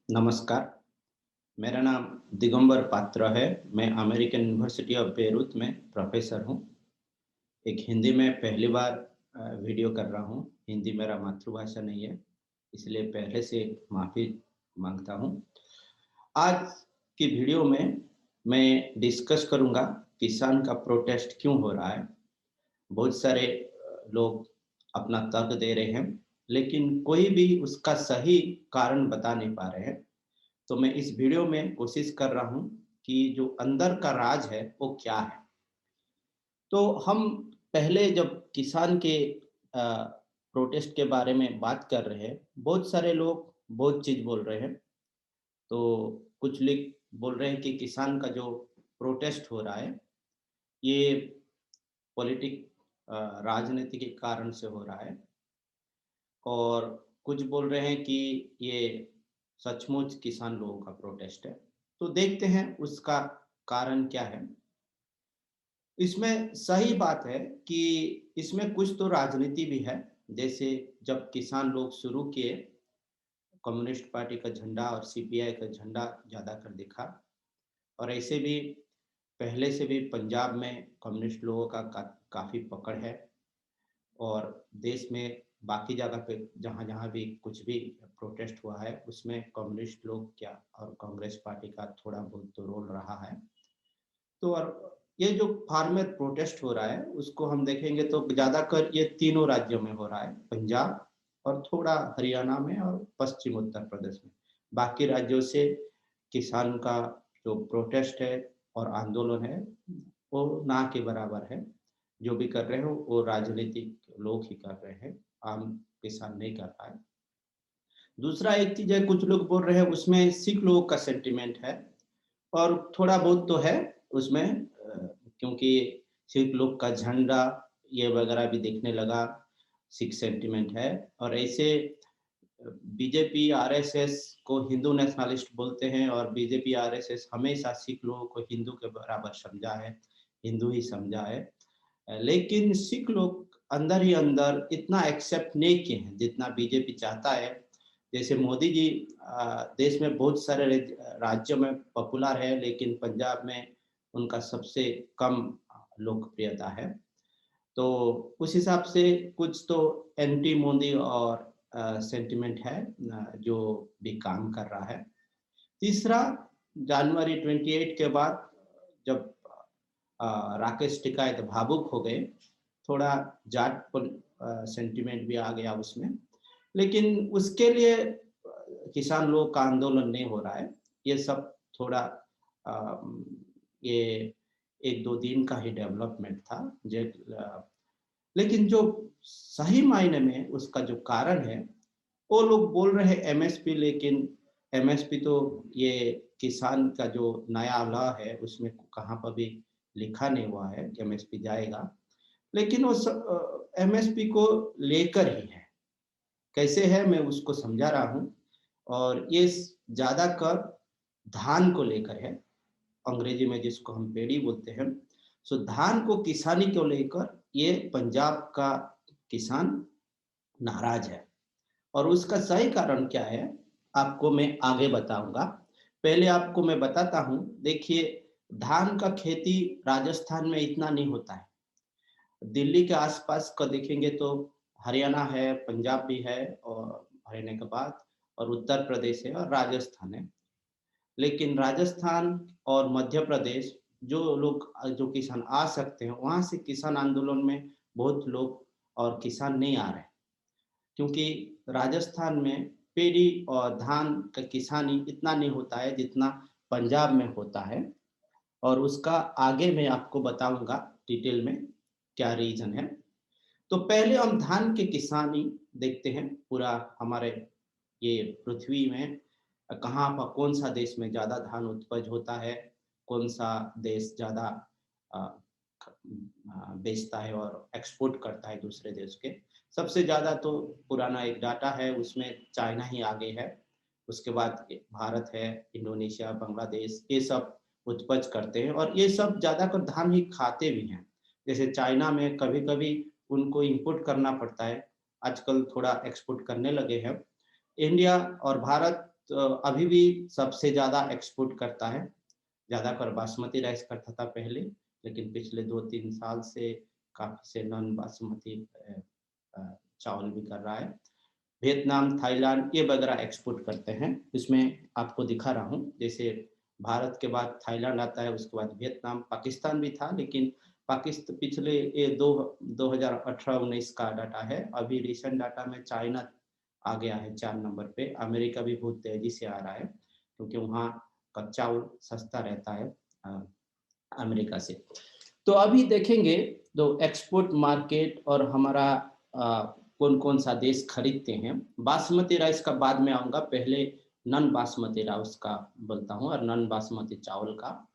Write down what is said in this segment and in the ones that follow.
नमस्कार, मेरा नाम दिगंबर पात्र है। मैं अमेरिकन यूनिवर्सिटी ऑफ बेरूत में प्रोफेसर हूँ। एक हिंदी में पहली बार वीडियो कर रहा हूँ। हिंदी मेरा मातृभाषा नहीं है, इसलिए पहले से माफ़ी माँगता हूँ। आज की वीडियो में मैं डिस्कस करूँगा किसान का प्रोटेस्ट क्यों हो रहा है। बहुत सारे लोग अपना तर्क दे रहे हैं, लेकिन कोई भी उसका सही कारण बता नहीं पा रहे हैं। तो मैं इस वीडियो में कोशिश कर रहा हूँ कि जो अंदर का राज है वो क्या है। तो हम पहले जब किसान के प्रोटेस्ट के बारे में बात कर रहे हैं, बहुत सारे लोग बहुत चीज़ बोल रहे हैं। तो कुछ लोग बोल रहे हैं कि किसान का जो प्रोटेस्ट हो रहा है, ये पॉलिटिक राजनीति के कारण से हो रहा है। और कुछ बोल रहे हैं कि ये सचमुच किसान लोगों का प्रोटेस्ट है। तो देखते हैं उसका कारण क्या है। इसमें सही बात है कि इसमें कुछ तो राजनीति भी है। जैसे जब किसान लोग शुरू किए, कम्युनिस्ट पार्टी का झंडा और सीपीआई का झंडा ज़्यादा कर दिखा। और ऐसे भी पहले से भी पंजाब में कम्युनिस्ट लोगों का काफ़ी पकड़ है। और देश में बाकी जगह पे जहाँ-जहाँ भी कुछ भी प्रोटेस्ट हुआ है, उसमें कम्युनिस्ट लोग क्या और कांग्रेस पार्टी का थोड़ा बहुत तो रोल रहा है। तो और ये जो फार्मर प्रोटेस्ट हो रहा है, उसको हम देखेंगे तो ज़्यादातर ये तीनों राज्यों में हो रहा है, पंजाब और थोड़ा हरियाणा में और पश्चिम उत्तर प्रदेश में। बाकी राज्यों से किसान का जो प्रोटेस्ट है और आंदोलन है, वो ना के बराबर है। जो भी कर रहे हो वो राजनीतिक लोग ही कर रहे हैं, आम किसान नहीं कर रहा है। दूसरा एक चीज़ है, कुछ लोग बोल रहे हैं उसमें सिख लोगों का सेंटिमेंट है और थोड़ा बहुत तो है उसमें, क्योंकि सिख लोग का झंडा ये वगैरह भी देखने लगा, सिख सेंटिमेंट है। और ऐसे बीजेपी, आरएसएस को हिंदू नेशनलिस्ट बोलते हैं और बीजेपी, आरएसएस हमेशा सिख लोगों को हिंदू के बराबर समझा है, हिंदू ही समझा है। लेकिन सिख लोग अंदर ही अंदर इतना एक्सेप्ट नहीं किए हैं जितना बीजेपी चाहता है। जैसे मोदी जी देश में बहुत सारे राज्यों में पॉपुलर है, लेकिन पंजाब में उनका सबसे कम लोकप्रियता है। तो उस हिसाब से कुछ तो एंटी मोदी और सेंटिमेंट है जो भी काम कर रहा है। तीसरा, जनवरी 28 के बाद जब राकेश टिकैत भावुक हो गए, थोड़ा जाट सेंटिमेंट भी आ गया उसमें। लेकिन उसके लिए किसान लोगों का आंदोलन नहीं हो रहा है। ये सब थोड़ा अ, ये 1-2 दिन का ही डेवलपमेंट था। लेकिन जो सही मायने में उसका जो कारण है, वो लोग बोल रहे हैं एमएसपी, लेकिन एमएसपी तो ये किसान का जो नया लॉ है उसमें कहाँ पर भी लिखा नहीं हुआ है कि एमएसपी जाएगा। लेकिन वो एमएसपी को लेकर ही है। कैसे है मैं उसको समझा रहा हूँ। और ये ज़्यादातर धान को लेकर है, अंग्रेजी में जिसको हम पेडी बोलते हैं। सो धान को किसानी को लेकर ये पंजाब का किसान नाराज है। और उसका सही कारण क्या है, आपको मैं आगे बताऊंगा। पहले आपको मैं बताता हूँ। देखिए, धान का खेती राजस्थान में इतना नहीं होता है। दिल्ली के आसपास का देखेंगे तो हरियाणा है, पंजाब भी है, और हरियाणा के बाद और उत्तर प्रदेश है और राजस्थान है। लेकिन राजस्थान और मध्य प्रदेश, जो लोग जो किसान आ सकते हैं, वहाँ से किसान आंदोलन में बहुत लोग और किसान नहीं आ रहे, क्योंकि राजस्थान में पेड़ी और धान का किसानी इतना नहीं होता है जितना पंजाब में होता है। और उसका आगे मैं आपको बताऊंगा डिटेल में क्या रीजन है। तो पहले हम धान के किसानी देखते हैं। पूरा हमारे ये पृथ्वी में कहाँ पर कौन सा देश में ज़्यादा धान उत्पज होता है, कौन सा देश ज़्यादा बेचता है और एक्सपोर्ट करता है दूसरे देश के। सबसे ज़्यादा तो पुराना एक डाटा है, उसमें चाइना ही आगे है। उसके बाद भारत है, इंडोनेशिया, बांग्लादेश, ये सब उत्पज करते हैं और ये सब ज़्यादातर धान ही खाते भी हैं। जैसे चाइना में कभी-कभी उनको इंपोर्ट करना पड़ता है, आजकल थोड़ा एक्सपोर्ट करने लगे हैं। इंडिया और भारत तो अभी भी सबसे ज़्यादा एक्सपोर्ट करता है। ज़्यादातर बासमती राइस करता था पहले, लेकिन पिछले 2-3 साल से काफ़ी से नॉन बासमती चावल भी कर रहा है। वियतनाम, थाईलैंड ये वगैरह एक्सपोर्ट करते हैं। इसमें आपको दिखा रहा हूँ, जैसे भारत के बाद थाईलैंड आता है, उसके बाद वियतनाम, पाकिस्तान भी था, लेकिन पाकिस्तान पिछले ये 2018-19 का डाटा है। अभी रिसेंट डाटा में चाइना आ गया है 4 नंबर पे। अमेरिका भी बहुत तेजी से आ रहा है, क्योंकि वहाँ का चावल सस्ता रहता है अमेरिका से। तो अभी देखेंगे तो एक्सपोर्ट मार्केट और हमारा कौन कौन सा देश खरीदते हैं। बासमती राइस का बाद में आऊँगा, पहले नॉन बासमती राइस का बोलता हूँ और नॉन बासमती चावल का।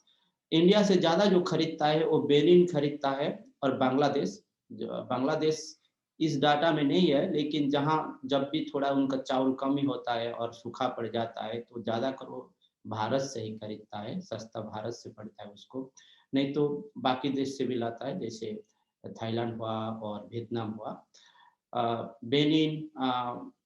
इंडिया से ज़्यादा जो खरीदता है वो बेनिन खरीदता है और बांग्लादेश। बांग्लादेश इस डाटा में नहीं है, लेकिन जहाँ जब भी थोड़ा उनका चावल कम ही होता है और सूखा पड़ जाता है तो ज़्यादातर वो भारत से ही खरीदता है, सस्ता भारत से पड़ता है उसको। नहीं तो बाकी देश से भी लाता है, जैसे थाईलैंड हुआ और वियतनाम हुआ। बेनिन,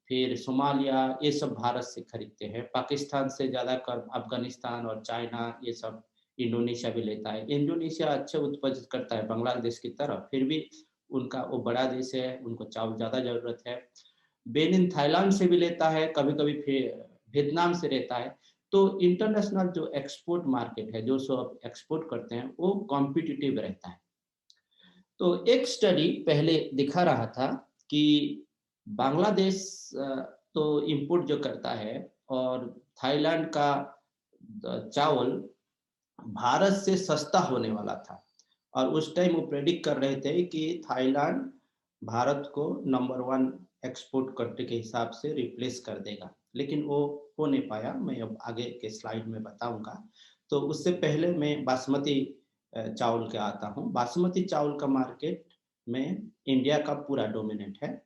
फिर सोमालिया, ये सब भारत से खरीदते हैं। पाकिस्तान से ज़्यादा कर अफगानिस्तान और चाइना, ये सब इंडोनेशिया भी लेता है। इंडोनेशिया अच्छे उत्पादित करता है बांग्लादेश की तरह, फिर भी उनका वो बड़ा देश है, उनको चावल ज़्यादा ज़रूरत है। बेनिन थाईलैंड से भी लेता है, कभी-कभी फिर वियतनाम से लेता है। तो इंटरनेशनल जो एक्सपोर्ट मार्केट है, जो सब एक्सपोर्ट करते हैं, वो कॉम्पिटिटिव रहता है। तो एक स्टडी पहले दिखा रहा था कि बांग्लादेश तो इंपोर्ट जो करता है और थाईलैंड का चावल भारत से सस्ता होने वाला था, और उस टाइम वो प्रेडिक्ट कर रहे थे कि थाईलैंड भारत को नंबर 1 एक्सपोर्ट करने के हिसाब से रिप्लेस कर देगा, लेकिन वो हो नहीं पाया। मैं अब आगे के स्लाइड में बताऊंगा। तो उससे पहले मैं बासमती चावल के आता हूँ। बासमती चावल का मार्केट में इंडिया का पूरा डोमिनेट है।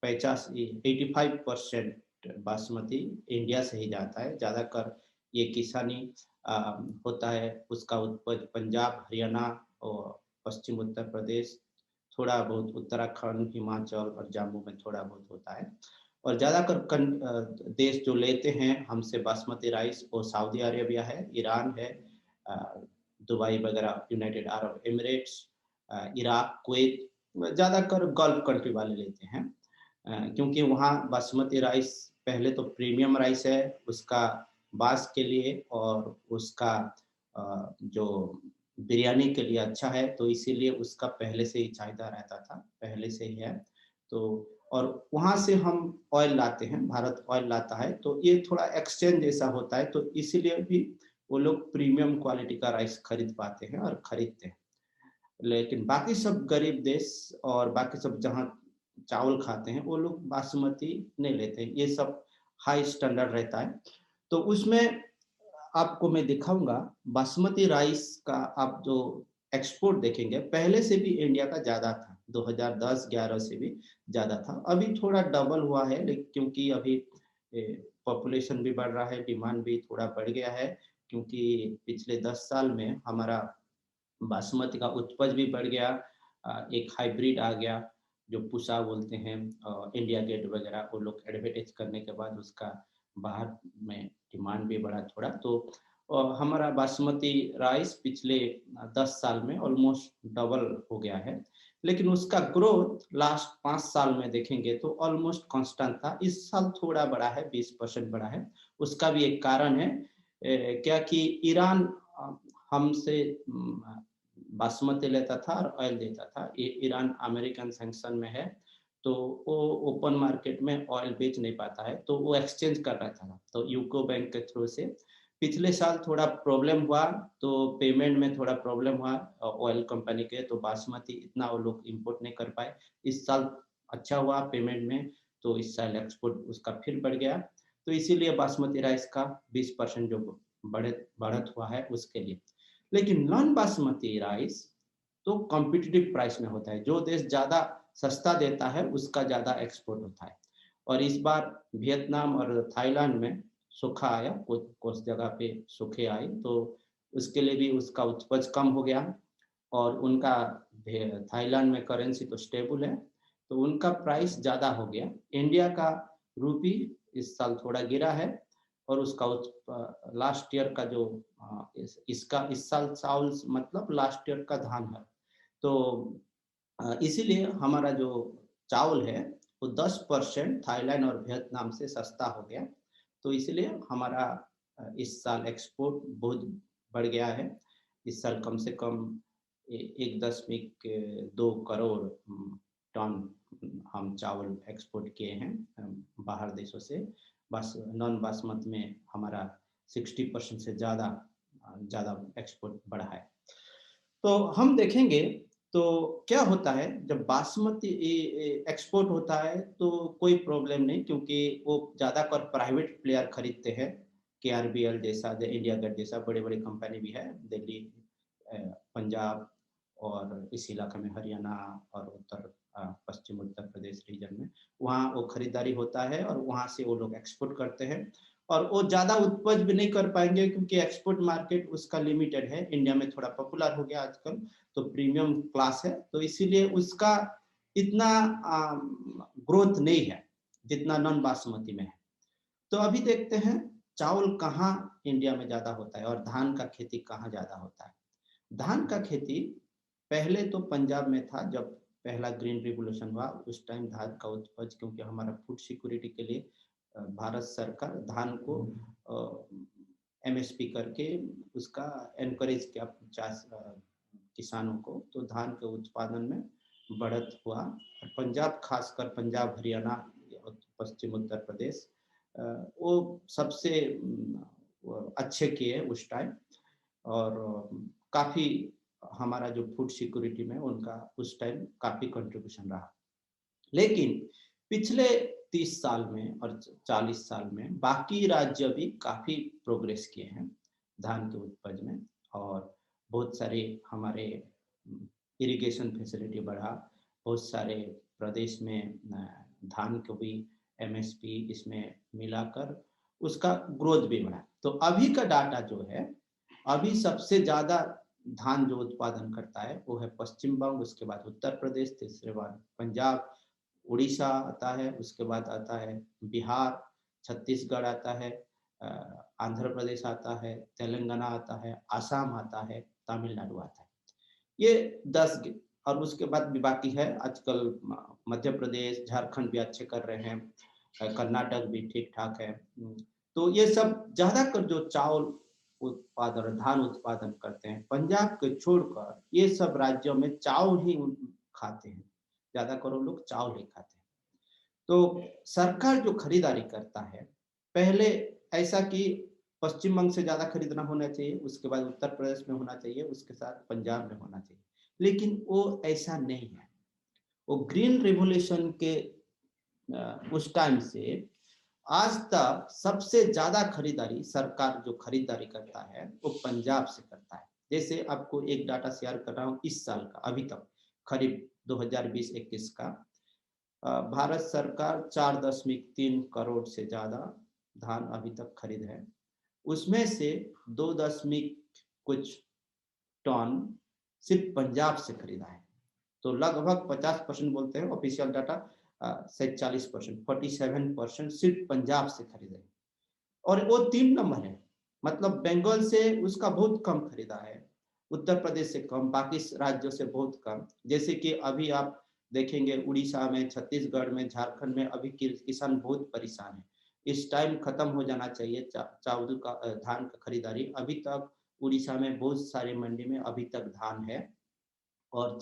85-85% बासमती इंडिया से ही जाता है। ज़्यादातर ये किसानी होता है, उसका उत्पत्ति पंजाब, हरियाणा और पश्चिम उत्तर प्रदेश, थोड़ा बहुत उत्तराखंड, हिमाचल और जम्मू में थोड़ा बहुत होता है। और ज़्यादातर देश जो लेते हैं हमसे बासमती राइस, वो सऊदी अरेबिया है, ईरान है, दुबई वगैरह, United Arab Emirates, Iraq, Kuwait, ज़्यादातर गल्फ कंट्री वाले लेते हैं। क्योंकि वहाँ बासमती राइस पहले तो प्रीमियम राइस है, उसका बास के लिए और उसका जो बिरयानी के लिए अच्छा है, तो इसीलिए उसका पहले से ही चाहिदा रहता था, पहले से ही है। तो और वहाँ से हम ऑयल लाते हैं, भारत ऑयल लाता है, तो ये थोड़ा एक्सचेंज जैसा होता है, तो इसीलिए भी वो लोग प्रीमियम क्वालिटी का राइस खरीद पाते हैं और खरीदते हैं। लेकिन बाकी सब गरीब देश और बाकी सब जहाँ चावल खाते हैं, वो लोग बासमती नहीं लेते हैं। ये सब हाई स्टैंडर्ड रहता है। तो उसमें आपको मैं दिखाऊंगा बासमती राइस का। आप जो एक्सपोर्ट देखेंगे, पहले से भी इंडिया का ज़्यादा था, 2010-11 से भी ज़्यादा था। अभी थोड़ा डबल हुआ है, लेकिन क्योंकि अभी पॉपुलेशन भी बढ़ रहा है, डिमांड भी थोड़ा बढ़ गया है, क्योंकि पिछले 10 साल में हमारा बासमती का उपज भी बढ़ गया। एक हाइब्रिड आ गया जो पूसा बोलते हैं, इंडिया गेट वगैरह वो लोग एडवर्टाइज करने के बाद उसका बाहर में डिमांड भी बढ़ा थोड़ा। तो हमारा बासमती राइस पिछले 10 साल में ऑलमोस्ट डबल हो गया है, लेकिन उसका ग्रोथ लास्ट 5 साल में देखेंगे तो ऑलमोस्ट कांस्टेंट था। इस साल थोड़ा बढ़ा है, 20% बढ़ा है। उसका भी एक कारण है, क्या कि ईरान हमसे बासमती लेता था और ऑयल देता था। ये ईरान अमेरिकन सैंक्शन में है, तो वो ओपन मार्केट में ऑयल बेच नहीं पाता है, तो वो एक्सचेंज कर रहा था। तो यूको बैंक के थ्रू से पिछले साल थोड़ा प्रॉब्लम हुआ, तो पेमेंट में थोड़ा प्रॉब्लम हुआ ऑयल कंपनी के, तो बासमती इतना वो लोग इंपोर्ट नहीं कर पाए। इस साल अच्छा हुआ पेमेंट में, तो इस साल एक्सपोर्ट उसका फिर बढ़ गया। तो इसीलिए बासमती राइस का 20% जो बढ़त हुआ है उसके लिए। लेकिन नॉन बासमती राइस तो कॉम्पिटिटिव प्राइस में होता है। जो देश ज़्यादा सस्ता देता है उसका ज़्यादा एक्सपोर्ट होता है। और इस बार वियतनाम और थाईलैंड में सूखा आया, कुछ जगह पे सूखे आए, तो उसके लिए भी उसका उपज कम हो गया। और उनका थाईलैंड में करेंसी तो स्टेबल है, तो उनका प्राइस ज़्यादा हो गया। इंडिया का रूपी इस साल थोड़ा गिरा है और उसका लास्ट ईयर का जो इसका इस साल चावल मतलब लास्ट ईयर का धान है। तो इसीलिए हमारा जो चावल है वो 10% थाईलैंड और वियतनाम से सस्ता हो गया। तो इसलिए हमारा इस साल एक्सपोर्ट बहुत बढ़ गया है। इस साल कम से कम 1.2 करोड़ टन हम चावल एक्सपोर्ट किए हैं बाहर देशों से। बस नॉन बासमती में हमारा 60% से ज़्यादा एक्सपोर्ट बढ़ा है। तो हम देखेंगे तो क्या होता है जब बासमती एक्सपोर्ट होता है तो कोई प्रॉब्लम नहीं, क्योंकि वो ज़्यादातर प्राइवेट प्लेयर खरीदते हैं। केआरबीएल जैसा, इंडिया गेट जैसा बड़े बड़े कंपनी भी है दिल्ली, पंजाब और इस इलाके में हरियाणा और पश्चिम उत्तर प्रदेश रीजन में, वहाँ वो खरीदारी होता है और वहाँ से वो लोग एक्सपोर्ट करते हैं। और वो ज़्यादा उपज भी नहीं कर पाएंगे क्योंकि एक्सपोर्ट मार्केट उसका लिमिटेड है। इंडिया में थोड़ा पॉपुलर हो गया आजकल, तो प्रीमियम क्लास है, तो इसीलिए उसका इतना ग्रोथ नहीं है जितना नॉन बासमती में है। तो अभी देखते हैं चावल कहाँ इंडिया में ज़्यादा होता है और धान का खेती कहाँ ज़्यादा होता है। धान का खेती पहले तो पंजाब में था, जब पहला ग्रीन रिवोल्यूशन हुआ उस टाइम धान का उपज, क्योंकि हमारा फूड सिक्योरिटी के लिए भारत सरकार धान को एमएसपी करके उसका एनकरेज किया 50 किसानों को, तो धान के उत्पादन में बढ़त हुआ। पंजाब, खासकर पंजाब, हरियाणा, पश्चिम उत्तर प्रदेश वो सबसे अच्छे किए उस टाइम, और काफ़ी हमारा जो फूड सिक्योरिटी में उनका उस टाइम काफ़ी कंट्रीब्यूशन रहा। लेकिन पिछले 30 साल में और 40 साल में बाकी राज्य भी काफ़ी प्रोग्रेस किए हैं धान के उपज में, और बहुत सारे हमारे इरिगेशन फैसिलिटी बढ़ा, बहुत सारे प्रदेश में धान को भी एमएसपी इसमें मिलाकर उसका ग्रोथ भी बढ़ा। तो अभी का डाटा जो है, अभी सबसे ज़्यादा धान जो उत्पादन करता है वो है पश्चिम बंग, उसके बाद उत्तर प्रदेश, तीसरे बाद पंजाब, उड़ीसा आता है, उसके बाद आता है बिहार, छत्तीसगढ़ आता है, आंध्र प्रदेश आता है, तेलंगाना आता है, आसाम आता है, तमिलनाडु आता है। ये 10, और उसके बाद भी बाकी है। आजकल मध्य प्रदेश, झारखंड भी अच्छे कर रहे हैं, कर्नाटक भी ठीक ठाक है। तो ये सब ज़्यादातर जो चावल उत्पादन, धान उत्पादन करते हैं, पंजाब को छोड़कर ये सब राज्यों में चावल ही खाते हैं, ज़्यादातर लोग चावल ही खाते हैं। तो सरकार जो खरीदारी करता है, पहले ऐसा कि पश्चिम बंग से ज़्यादा खरीदना होना चाहिए, उसके बाद उत्तर प्रदेश में होना चाहिए, उसके साथ पंजाब में होना चाहिए, लेकिन वो ऐसा नहीं है। वो ग्रीन रिवोल्यूशन के उस टाइम से आज तक सबसे ज्यादा खरीदारी सरकार जो खरीदारी करता है वो पंजाब से करता है। जैसे आपको एक डाटा शेयर कर रहा हूँ इस साल का, अभी तक खरीफ 2020-21 का भारत सरकार 4.3 करोड़ से ज्यादा धान अभी तक खरीद है। उसमें से 2 कुछ टन सिर्फ पंजाब से खरीदा है। तो लगभग 50% बोलते हैं ऑफिशियल डाटा, 47%, 47% सिर्फ पंजाब से खरीदे, और वो 3 नंबर है। मतलब बंगाल से उसका बहुत कम खरीदा है, उत्तर प्रदेश से कम, बाकी राज्यों से बहुत कम। जैसे कि अभी आप देखेंगे उड़ीसा में, छत्तीसगढ़ में, झारखंड में अभी किसान बहुत परेशान है। इस टाइम खत्म हो जाना चाहिए चावल का, धान का खरीदारी। अभी तक उड़ीसा में बहुत सारे मंडी में अभी तक धान है, और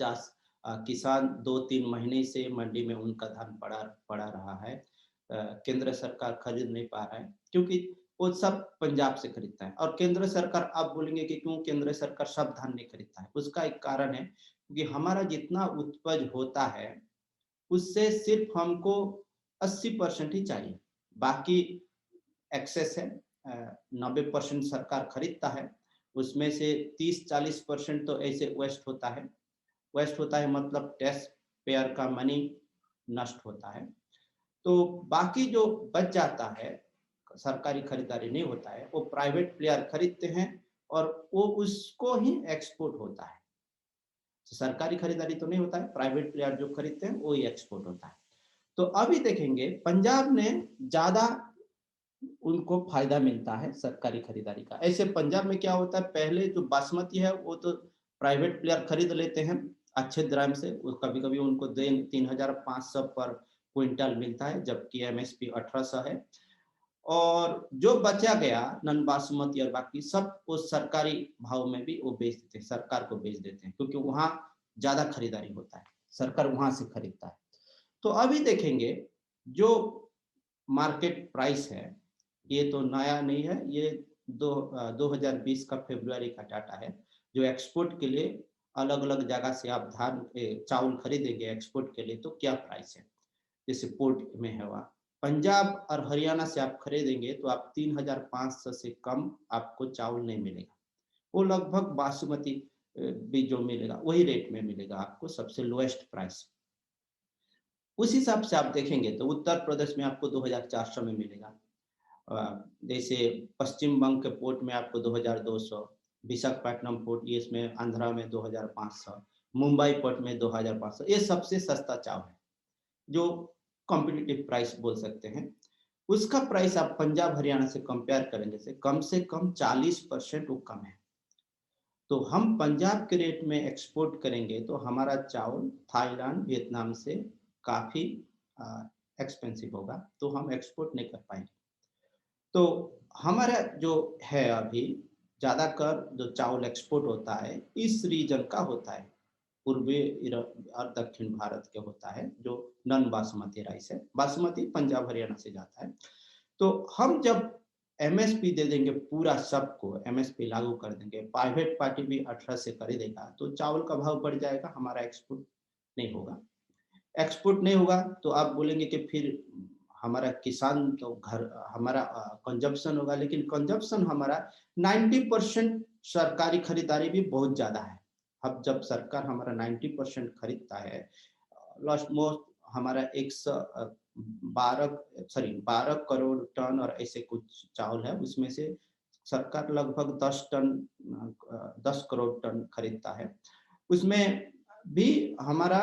किसान 2-3 महीने से मंडी में उनका धान पड़ा रहा है। केंद्र सरकार खरीद नहीं पा रहा है क्योंकि वो सब पंजाब से खरीदता है। और केंद्र सरकार, आप बोलेंगे कि क्यों केंद्र सरकार सब धान नहीं खरीदता है? उसका एक कारण है, क्योंकि हमारा जितना उपज होता है उससे सिर्फ हमको 80% ही चाहिए, बाकी एक्सेस है। 90% सरकार खरीदता है, उसमें से 30-40% तो ऐसे वेस्ट होता है। वेस्ट होता है मतलब टैक्स पेयर का मनी नष्ट होता है। तो बाकी जो बच जाता है, सरकारी खरीदारी नहीं होता है, वो प्राइवेट प्लेयर खरीदते हैं और वो उसको ही एक्सपोर्ट होता है। सरकारी खरीदारी तो नहीं होता है, प्राइवेट प्लेयर जो खरीदते हैं वो ही एक्सपोर्ट होता है। तो अभी देखेंगे पंजाब ने ज्यादा उनको फायदा मिलता है सरकारी खरीदारी का। ऐसे पंजाब में क्या होता है, पहले जो बासमती है वो तो प्राइवेट प्लेयर खरीद लेते हैं अच्छे दाम से, कभी कभी उनको 3,500 पर क्विंटल मिलता है, जबकि एमएसपी 1800 है। और जो बचा गया नन बासमती और बाकी सब वो सरकारी भाव में भी वो बेच देते हैं, सरकार को बेच देते हैं, क्योंकि वहां ज्यादा खरीदारी होता है, सरकार वहां से खरीदता है। तो अभी देखेंगे जो मार्केट प्राइस है, ये तो नया नहीं है, ये 2020 का फरवरी का डाटा है। जो एक्सपोर्ट के लिए अलग अलग जगह से आप धान चावल खरीदेंगे एक्सपोर्ट के लिए, तो क्या प्राइस है, जैसे पोर्ट में है वहाँ पंजाब और हरियाणा से आप खरीदेंगे तो आप 3,500 से कम आपको चावल नहीं मिलेगा। वो लगभग बासमती भी जो मिलेगा वही रेट में मिलेगा आपको, सबसे लोएस्ट प्राइस। उस हिसाब से आप देखेंगे तो उत्तर प्रदेश में आपको 2,400 में मिलेगा, जैसे पश्चिम बंग के पोर्ट में आपको 2,200, विशाखापट्टनम पोर्ट ये इसमें आंध्रा में 2,500, मुंबई पोर्ट में 2,500, ये सबसे सस्ता चावल है जो कॉम्पिटिटिव प्राइस बोल सकते हैं। उसका प्राइस आप पंजाब हरियाणा से कंपेयर करेंगे से कम 40% वो कम है। तो हम पंजाब के रेट में एक्सपोर्ट करेंगे तो हमारा चावल थाईलैंड वियतनाम से काफी एक्सपेंसिव होगा, तो हम एक्सपोर्ट नहीं कर पाएंगे। तो हमारा जो है अभी ज्यादातर जो चावल एक्सपोर्ट होता है इस रीजन का होता है, पूर्वी और दक्षिण भारत के होता है, जो नॉन बासमती राइस है। बासमती पंजाब हरियाणा से जाता है। तो हम जब एमएसपी दे देंगे, पूरा सबको एमएसपी लागू कर देंगे, प्राइवेट पार्टी भी 18 से खरीदेगा, तो चावल का भाव बढ़ जाएगा, हमारा एक्सपोर्ट नहीं होगा। एक्सपोर्ट नहीं होगा तो आप बोलेंगे कि फिर हमारा किसान तो घर हमारा कंजप्शन होगा, लेकिन कंजप्शन हमारा 90% सरकारी खरीदारी भी बहुत ज्यादा है। अब जब सरकार हमारा 90% खरीदता है, लास्ट मोस्ट हमारा 12 करोड़ टन और ऐसे कुछ चावल है, उसमें से सरकार लगभग 10 करोड़ टन खरीदता है। उसमें भी हमारा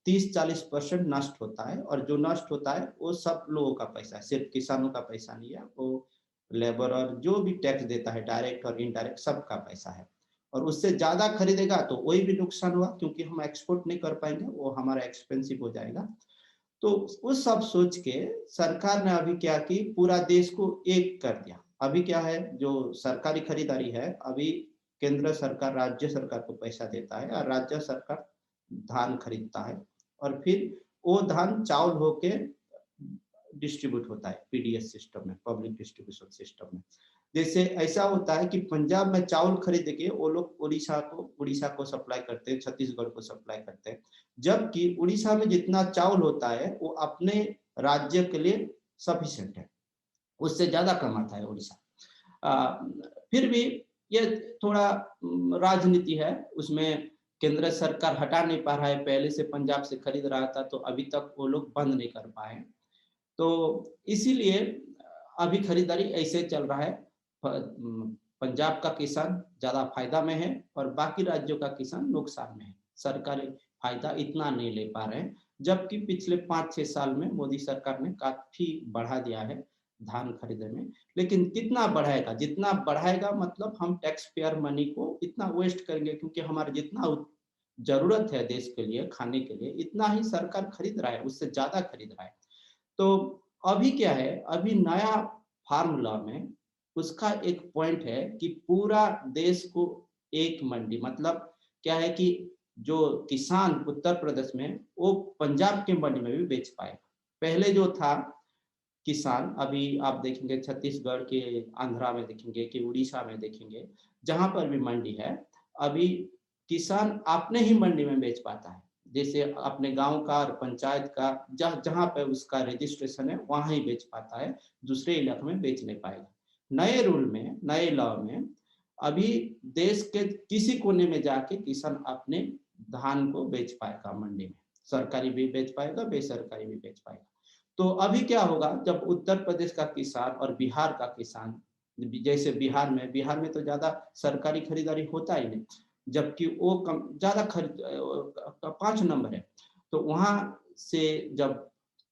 30-40% नष्ट होता है, और जो नष्ट होता है वो सब लोगों का पैसा है, सिर्फ किसानों का पैसा नहीं है, वो लेबर और जो भी टैक्स देता है डायरेक्ट और इनडायरेक्ट सबका पैसा है। और उससे ज्यादा खरीदेगा तो वही भी नुकसान हुआ, क्योंकि हम एक्सपोर्ट नहीं कर पाएंगे, वो हमारा एक्सपेंसिव हो जाएगा। तो वो सब सोच के सरकार ने अभी क्या की, पूरा देश को एक कर दिया। अभी क्या है, जो सरकारी खरीदारी है, अभी केंद्र सरकार राज्य सरकार को पैसा देता है और राज्य सरकार धान खरीदता है, और फिर वो धान चावल होके डिस्ट्रीब्यूट होता है पीडीएस सिस्टम में, पब्लिक डिस्ट्रीब्यूशन सिस्टम में। जैसे ऐसा होता है कि पंजाब में चावल खरीद के वो लोग उड़ीसा को सप्लाई करते हैं, छत्तीसगढ़ को सप्लाई करते हैं, जबकि उड़ीसा में जितना चावल होता है वो अपने राज्य के लिए सफिशिएंट है, उससे ज्यादा कमाता है उड़ीसा। फिर भी ये थोड़ा राजनीति है, उसमें केंद्र सरकार हटा नहीं पा रहा है, पहले से पंजाब से खरीद रहा था तो अभी तक वो लोग बंद नहीं कर पाए। तो इसीलिए अभी खरीदारी ऐसे चल रहा है, पंजाब का किसान ज्यादा फायदा में है और बाकी राज्यों का किसान नुकसान में है, सरकारी फायदा इतना नहीं ले पा रहे हैं। जबकि पिछले 5-6 साल में मोदी सरकार ने काफी बढ़ा दिया है धान खरीदने में, लेकिन कितना बढ़ाएगा, जितना बढ़ाएगा मतलब हम टैक्स पेयर मनी को इतना वेस्ट करेंगे, क्योंकि हमारा जितना जरूरत है देश के लिए खाने के लिए इतना ही सरकार खरीद रहा है, उससे ज्यादा खरीद रहा है। तो अभी क्या है, अभी नया फार्मूला में उसका एक पॉइंट है कि पूरा देश को एक मंडी, मतलब क्या है कि जो किसान उत्तर प्रदेश में वो पंजाब के मंडी में भी बेच पाएगा। पहले जो था किसान, अभी आप देखेंगे छत्तीसगढ़ के, आंध्रा में देखेंगे कि उड़ीसा में देखेंगे, जहां पर भी मंडी है, अभी किसान अपने ही मंडी में बेच पाता है, जैसे अपने गांव का और पंचायत का जहां पे उसका रजिस्ट्रेशन है वहां ही बेच पाता है, दूसरे इलाके में बेच नहीं पाएगा। नए रूल में, नए लॉ में अभी देश के किसी कोने में जाके किसान अपने धान को बेच पाएगा मंडी में, सरकारी भी बेच पाएगा, बेसरकारी भी बेच पाएगा। तो अभी क्या होगा, जब उत्तर प्रदेश का किसान और बिहार का किसान, जैसे बिहार में तो ज्यादा सरकारी खरीदारी होता ही नहीं, जबकि वो कम ज्यादा खरीद 5 नंबर है, तो वहां से जब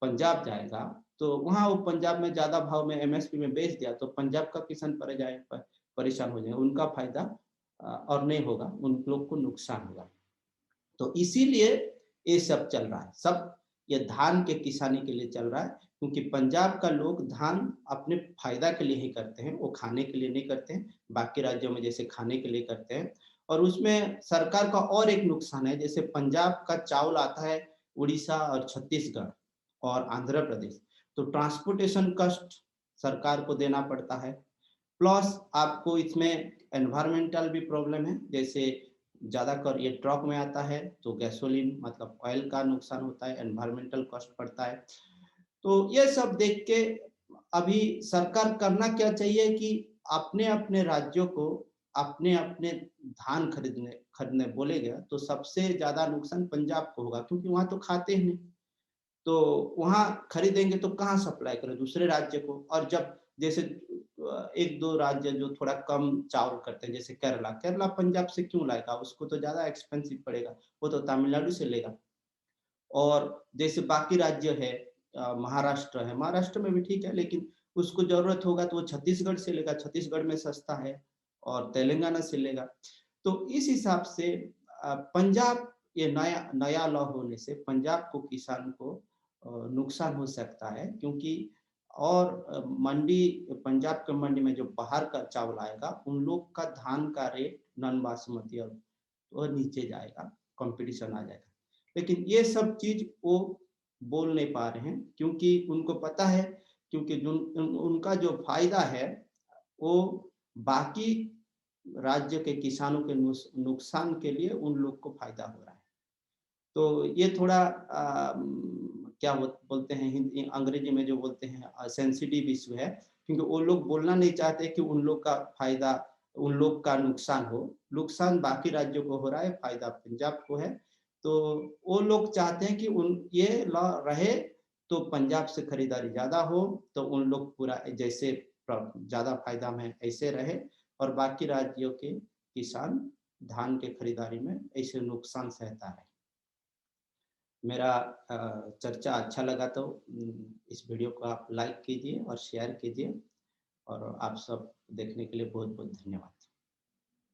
पंजाब जाएगा तो वहाँ वो पंजाब में ज़्यादा भाव में एमएसपी में बेच दिया तो पंजाब का किसान परेशान हो जाए, उनका फायदा और नहीं होगा, उन लोग को नुकसान होगा। तो इसीलिए ये सब चल रहा है, सब ये धान के किसानी के लिए चल रहा है, क्योंकि पंजाब का लोग धान अपने फायदा के लिए ही करते हैं, वो खाने के लिए नहीं करते हैं, बाकी राज्यों में जैसे खाने के लिए करते हैं। और उसमें सरकार का और एक नुकसान है, जैसे पंजाब का चावल आता है उड़ीसा और छत्तीसगढ़ और आंध्र प्रदेश, तो ट्रांसपोर्टेशन कॉस्ट सरकार को देना पड़ता है, प्लस आपको इसमें एनवायरमेंटल भी प्रॉब्लम है, जैसे ज़्यादातर ये ट्रक में आता है तो गैसोलीन मतलब ऑयल का नुकसान होता है, एनवायरमेंटल कॉस्ट पड़ता है। तो ये सब देख के अभी सरकार करना क्या चाहिए कि अपने-अपने राज्यों को अपने-अपने धान खरीदने बोलेगा तो सबसे ज़्यादा नुकसान पंजाब को होगा, क्योंकि वहाँ तो खाते ही नहीं। तो वहाँ खरीदेंगे तो कहाँ सप्लाई करें दूसरे राज्य को, और जब जैसे 1-2 राज्य जो थोड़ा कम चावल करते हैं, जैसे केरला, केरला पंजाब से क्यों लाएगा? उसको तो ज़्यादा एक्सपेंसिव पड़ेगा, वो तो तमिलनाडु से लेगा। और जैसे बाकी राज्य है, महाराष्ट्र है, महाराष्ट्र में भी ठीक है, लेकिन उसको ज़रूरत होगा तो वो छत्तीसगढ़ से लेगा, छत्तीसगढ़ में सस्ता है, और तेलंगाना से लेगा। तो इस हिसाब से पंजाब, ये नया नया लॉ होने से पंजाब को किसान को नुकसान हो सकता है, क्योंकि और मंडी, पंजाब के मंडी में जो बाहर का चावल आएगा, उन लोग का धान का रेट नॉन बासमती और वो नीचे जाएगा, कंपटीशन आ जाएगा। लेकिन ये सब चीज़ वो बोल नहीं पा रहे हैं, क्योंकि उनको पता है, क्योंकि जो उनका जो फ़ायदा है, वो बाकी राज्य के किसानों के नुकसान के लिए उन लोग को फ़ायदा हो रहा है। तो ये थोड़ा क्या बोलते हैं, हिंदी अंग्रेजी में जो बोलते हैं सेंसिटिव इश्यू है, क्योंकि वो लोग बोलना नहीं चाहते कि उन लोग का फ़ायदा, उन लोग का नुकसान हो। नुकसान बाकी राज्यों को हो रहा है, फ़ायदा पंजाब को है। तो वो लोग चाहते हैं कि उन ये लॉ रहे तो पंजाब से खरीदारी ज़्यादा हो, तो उन लोग पूरा जैसे ज़्यादा फ़ायदा में ऐसे रहे, और बाकी राज्यों के किसान धान के खरीदारी में ऐसे नुकसान सहता है। मेरा चर्चा अच्छा लगा तो इस वीडियो को आप लाइक कीजिए और शेयर कीजिए, और आप सब देखने के लिए बहुत-बहुत धन्यवाद।